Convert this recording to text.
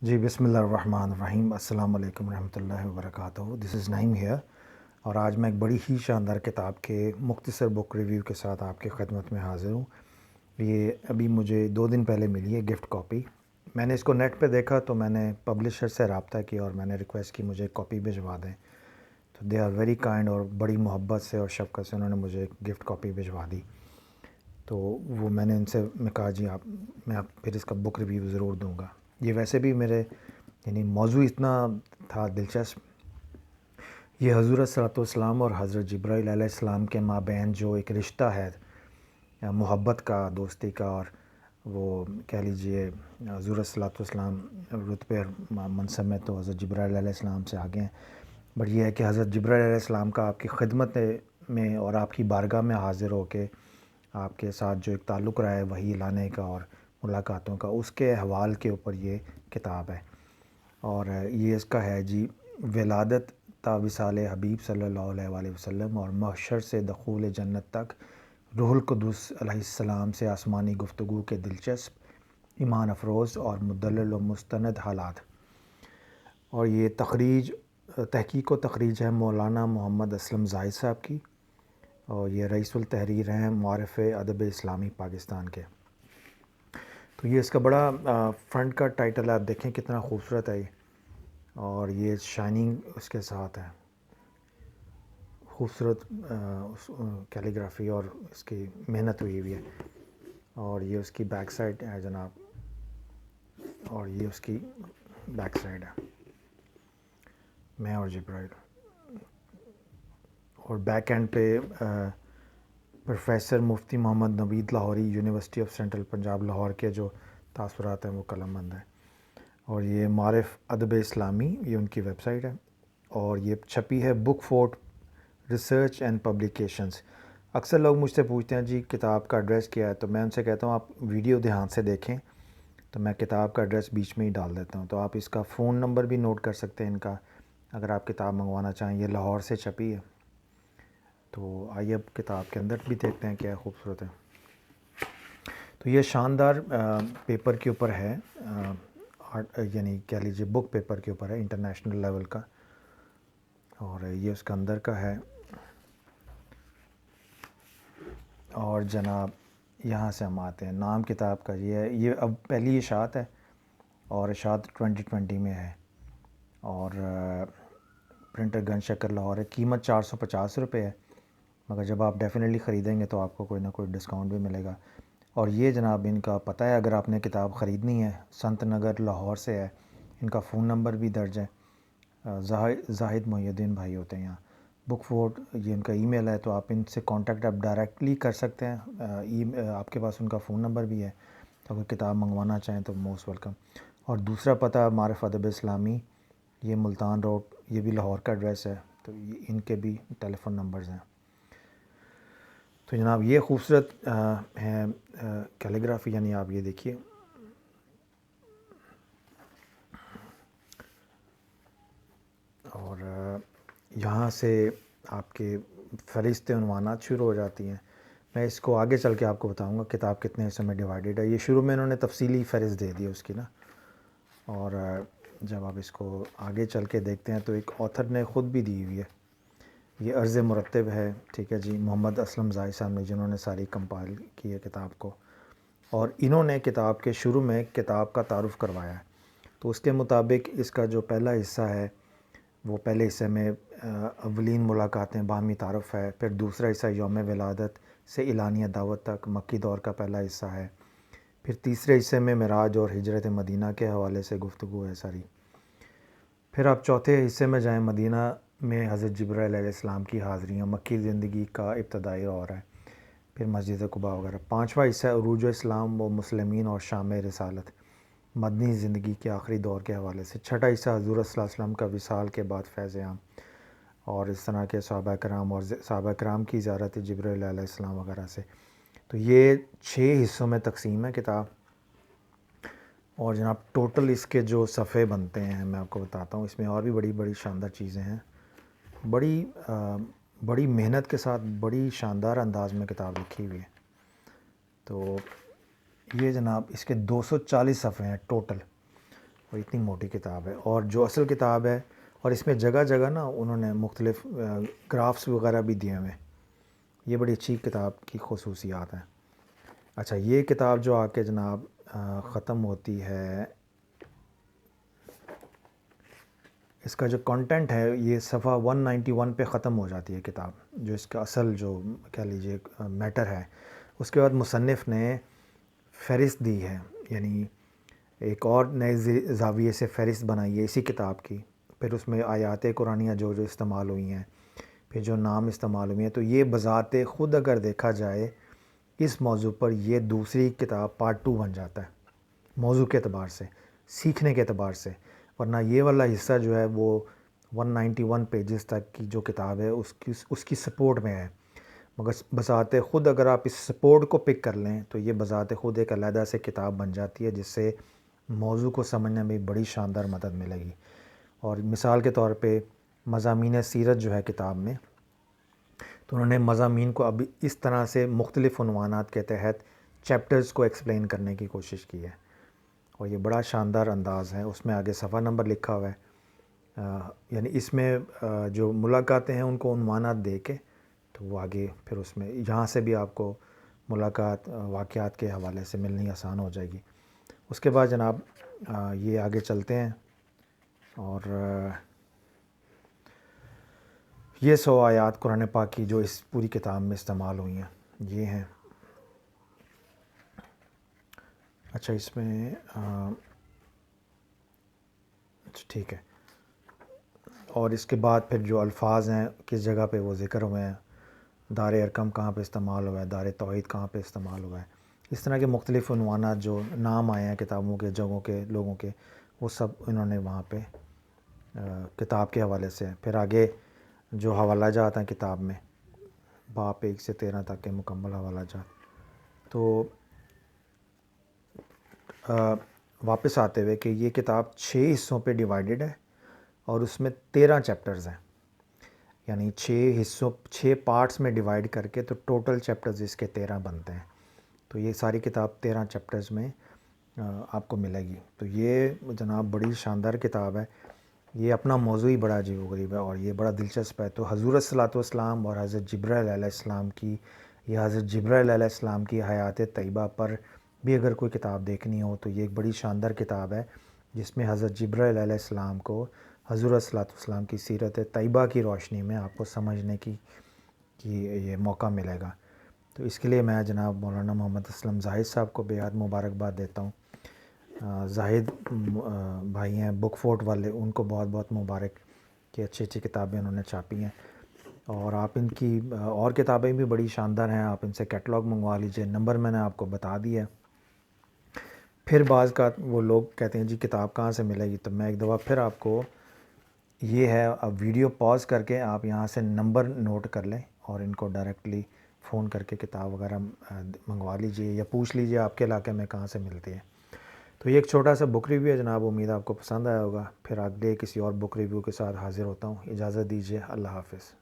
جی بسم اللہ الرحمن الرحیم، السلام علیکم ورحمۃ اللہ وبرکاتہ۔ دس از نعیم ہیئر، اور آج میں ایک بڑی ہی شاندار کتاب کے مختصر بک ریویو کے ساتھ آپ کی خدمت میں حاضر ہوں۔ یہ ابھی مجھے 2 دن پہلے ملی ہے گفٹ کاپی۔ میں نے اس کو نیٹ پہ دیکھا تو میں نے پبلشر سے رابطہ کیا اور میں نے ریکویسٹ کی مجھے کاپی بھجوا دیں، تو دے آر ویری کائنڈ، اور بڑی محبت سے اور شفقت سے انہوں نے مجھے گفٹ کاپی بھجوا دی۔ تو وہ میں نے ان سے میں کہا جی میں پھر اس کا بک ریویو ضرور دوں گا۔ یہ ویسے بھی میرے موضوع اتنا تھا دلچسپ۔ یہ حضور صلی اللہ علیہ وسلم اور حضرت جبرائیل علیہ السلام کے مابین جو ایک رشتہ ہے محبت کا، دوستی کا، اور وہ کہہ لیجئے حضور صلی اللہ علیہ وسلم رتبے منصب میں تو حضرت جبرائیل علیہ السلام سے آگے ہیں، بٹ یہ ہے کہ حضرت جبرائیل علیہ السلام کا آپ کی خدمت میں اور آپ کی بارگاہ میں حاضر ہو کے آپ کے ساتھ جو ایک تعلق رہا ہے وحی لانے کا اور ملاقاتوں کا، اس کے احوال کے اوپر یہ کتاب ہے۔ اور یہ اس کا ہے جی ولادت تا وصال حبیب صلی اللہ علیہ وآلہ وسلم اور محشر سے دخول جنت تک روح القدس علیہ السلام سے آسمانی گفتگو کے دلچسپ، ایمان افروز اور مدلل و مستند حالات۔ اور یہ تحقیق و تخریج ہے مولانا محمد اسلم زاہد صاحب کی، اور یہ رئیس التحریر ہیں معارف ادب اسلامی پاکستان کے۔ تو یہ اس کا بڑا فرنٹ کا ٹائٹل ہے، آپ دیکھیں کتنا خوبصورت ہے یہ، اور یہ شائننگ اس کے ساتھ ہے، خوبصورت کیلیگرافی اور اس کی محنت ہوئی ہوئی ہے۔ اور یہ اس کی بیک سائڈ ہے جناب، اور یہ اس کی بیک سائڈ ہے، میں اور جبرائیل، اور بیک اینڈ پہ professor Mufti Muhammad Naveed Lahori university of central Punjab Lahore کے جو تاثرات ہیں وہ قلم بند ہیں۔ اور یہ معارف ادب اسلامی، یہ ان کی ویب سائٹ ہے، اور یہ چھپی ہے بک فورٹ ریسرچ اینڈ پبلیکیشنز۔ اکثر لوگ مجھ سے پوچھتے ہیں جی کتاب کا ایڈریس کیا ہے، تو میں ان سے کہتا ہوں آپ ویڈیو دھیان سے دیکھیں، تو میں کتاب کا ایڈریس بیچ میں ہی ڈال دیتا ہوں، تو آپ اس کا فون نمبر بھی نوٹ کر سکتے ہیں ان کا، اگر آپ کتاب منگوانا چاہیں۔ یہ لاہور سے چھپی ہے، تو آئیے اب کتاب کے اندر بھی دیکھتے ہیں کیا خوبصورت ہے۔ تو یہ شاندار پیپر کے اوپر ہے، یعنی کہہ لیجیے بک پیپر کے اوپر ہے، انٹرنیشنل لیول کا، اور یہ اس کا اندر کا ہے۔ اور جناب یہاں سے ہم آتے ہیں، نام کتاب کا یہ ہے، یہ اب پہلی اشاعت ہے، اور اشاعت 2020 میں ہے، اور پرنٹر گن شکر لاہور ہے۔ قیمت 450 روپے ہے، مگر جب آپ ڈیفینیٹلی خریدیں گے تو آپ کو کوئی نہ کوئی ڈسکاؤنٹ بھی ملے گا۔ اور یہ جناب ان کا پتہ ہے، اگر آپ نے کتاب خریدنی ہے، سنت نگر لاہور سے ہے، ان کا فون نمبر بھی درج ہے، زاہد محی الدین بھائی ہوتے ہیں یہاں، بک فورٹ یہ ان کا ای میل ہے، تو آپ ان سے کانٹیکٹ آپ ڈائریکٹلی کر سکتے ہیں، آپ کے پاس ان کا فون نمبر بھی ہے، تو اگر کتاب منگوانا چاہیں تو موسٹ ویلکم۔ اور دوسرا پتہ معارف ادب اسلامی، یہ ملتان روڈ، یہ بھی لاہور کا ایڈریس ہے، تو یہ ان کے بھی ٹیلی فون نمبرز ہیں۔ تو جناب یہ خوبصورت ہے کیلیگرافی، یعنی آپ یہ دیکھیے، اور یہاں سے آپ کے فہرست عنوانات شروع ہو جاتی ہیں۔ میں اس کو آگے چل کے آپ کو بتاؤں گا کتاب کتنے حصوں میں ڈیوائیڈڈ ہے۔ یہ شروع میں انہوں نے تفصیلی فہرست دے دی اس کی نا، اور جب آپ اس کو آگے چل کے دیکھتے ہیں تو ایک آتھر نے خود بھی دی ہوئی ہے، یہ عرض مرتب ہے، ٹھیک ہے جی، محمد اسلم زاہد صاحب نے، جنہوں نے ساری کمپائل کی ہے کتاب کو، اور انہوں نے کتاب کے شروع میں کتاب کا تعارف کروایا ہے۔ تو اس کے مطابق اس کا جو پہلا حصہ ہے، وہ پہلے حصے میں اولین ملاقاتیں، باہمی تعارف ہے، پھر دوسرا حصہ یوم ولادت سے اعلانیہ دعوت تک مکی دور کا پہلا حصہ ہے، پھر تیسرے حصے میں معراج اور ہجرت مدینہ کے حوالے سے گفتگو ہے ساری، پھر آپ چوتھے حصے میں جائیں، مدینہ میں حضرت جبرائیل علیہ السلام کی حاضریاں، مکی زندگی کا ابتدائی دور ہے، پھر مسجد قباء وغیرہ۔ پانچواں حصہ عروج اسلام و مسلمین اور شام رسالت، مدنی زندگی کے آخری دور کے حوالے سے۔ چھٹا حصہ حضور صلی اللہ علیہ وسلم کا وصال کے بعد فیض عام، اور اس طرح کے صحابہ کرام اور صحابہ کرام کی زیارت جبرائیل علیہ السلام وغیرہ سے۔ تو یہ 6 حصوں میں تقسیم ہے کتاب، اور جناب ٹوٹل اس کے جو صفحے بنتے ہیں میں آپ کو بتاتا ہوں، اس میں اور بھی بڑی بڑی شاندار چیزیں ہیں، بڑی محنت کے ساتھ بڑی شاندار انداز میں کتاب لکھی ہوئی ہے۔ تو یہ جناب اس کے 240 صفحے ہیں ٹوٹل، اور اتنی موٹی کتاب ہے، اور جو اصل کتاب ہے، اور اس میں جگہ جگہ نا انہوں نے مختلف گرافس وغیرہ بھی دیے ہوئے ہیں. یہ بڑی اچھی کتاب کی خصوصیات ہیں. اچھا، یہ کتاب جو آ کے جناب ختم ہوتی ہے، اس کا جو کنٹینٹ ہے یہ صفحہ 191 پہ ختم ہو جاتی ہے کتاب، جو اس کا اصل جو کہہ لیجیے میٹر ہے. اس کے بعد مصنف نے فہرست دی ہے، یعنی ایک اور نئے زاویے سے فہرست بنائی ہے اسی کتاب کی. پھر اس میں آیات قرآنیہ جو استعمال ہوئی ہیں، پھر جو نام استعمال ہوئے ہیں. تو یہ بذات خود اگر دیکھا جائے اس موضوع پر یہ دوسری کتاب پارٹ 2 بن جاتا ہے، موضوع کے اعتبار سے، سیکھنے کے اعتبار سے. ورنہ یہ والا حصہ جو ہے وہ 191 پیجز تک کی جو کتاب ہے اس کی سپورٹ میں ہے. مگر بذات خود اگر آپ اس سپورٹ کو پک کر لیں تو یہ بذات خود ایک علیحدہ سے کتاب بن جاتی ہے، جس سے موضوع کو سمجھنے میں بڑی شاندار مدد ملے گی. اور مثال کے طور پہ مضامین سیرت جو ہے کتاب میں، تو انہوں نے مضامین کو اب اس طرح سے مختلف عنوانات کے تحت چیپٹرز کو ایکسپلین کرنے کی کوشش کی ہے، اور یہ بڑا شاندار انداز ہے. اس میں آگے صفحہ نمبر لکھا ہوا ہے، یعنی اس میں جو ملاقاتیں ہیں ان کو عنوانات دے کے تو وہ آگے پھر اس میں یہاں سے بھی آپ کو ملاقات واقعات کے حوالے سے ملنی آسان ہو جائے گی. اس کے بعد جناب یہ آگے چلتے ہیں، اور یہ 100 آیات قرآن پاک کی جو اس پوری کتاب میں استعمال ہوئی ہیں یہ ہیں. اچھا، اس میں ٹھیک ہے. اور اس کے بعد پھر جو الفاظ ہیں کس جگہ پہ وہ ذکر ہوئے ہیں، دار ارقم کہاں پہ استعمال ہوا ہے، دار توحید کہاں پہ استعمال ہوا ہے، اس طرح کے مختلف عنوانات جو نام آئے ہیں کتابوں کے، جگہوں کے، لوگوں کے، وہ سب انہوں نے وہاں پہ کتاب کے حوالے سے. پھر آگے جو حوالہ جات ہیں کتاب میں، باپ 1 سے 13 تک کے مکمل حوالہ جات. تو واپس آتے ہوئے کہ یہ کتاب 6 حصوں پہ ڈیوائیڈڈ ہے، اور اس میں 13 چیپٹرز ہیں، یعنی 6 پارٹس میں ڈیوائیڈ کر کے تو ٹوٹل چیپٹرز اس کے 13 بنتے ہیں. تو یہ ساری کتاب 13 چیپٹرز میں آپ کو ملے گی. تو یہ جناب بڑی شاندار کتاب ہے. یہ اپنا موضوع ہی بڑا عجیب و غریب ہے، اور یہ بڑا دلچسپ ہے. تو حضور صلی اللہ علیہ وسلم اور حضرت جبرائیل علیہ السلام کی، یا حضرت جبرائیل علیہ السلام کی حیات طیبہ پر بھی اگر کوئی کتاب دیکھنی ہو تو یہ ایک بڑی شاندار کتاب ہے، جس میں حضرت جبرائیل علیہ السلام کو حضور صلی اللہ علیہ وسلم کی سیرت طیبہ کی روشنی میں آپ کو سمجھنے کی یہ موقع ملے گا. تو اس کے لیے میں جناب مولانا محمد اسلم زاہد صاحب کو بے حد مبارکباد دیتا ہوں. زاہد بھائی ہیں بک فورٹ والے، ان کو بہت بہت مبارک کہ اچھی اچھی کتابیں انہوں نے چھاپی ہیں. اور آپ ان کی اور کتابیں بھی بڑی شاندار ہیں، آپ ان سے کیٹلاگ منگوا لیجئے. نمبر میں نے آپ کو بتا دیا ہے. پھر بعض کا وہ لوگ کہتے ہیں جی کتاب کہاں سے ملے گی، تو میں ایک دفعہ پھر آپ کو یہ ہے، اب ویڈیو پاز کر کے آپ یہاں سے نمبر نوٹ کر لیں اور ان کو ڈائریکٹلی فون کر کے کتاب وغیرہ منگوا لیجئے، یا پوچھ لیجئے آپ کے علاقے میں کہاں سے ملتی ہے. تو یہ ایک چھوٹا سا بک ریویو ہے جناب، امید آپ کو پسند آیا ہوگا. پھر اگلے کسی اور بک ریویو کے ساتھ حاضر ہوتا ہوں. اجازت دیجیے، اللہ حافظ.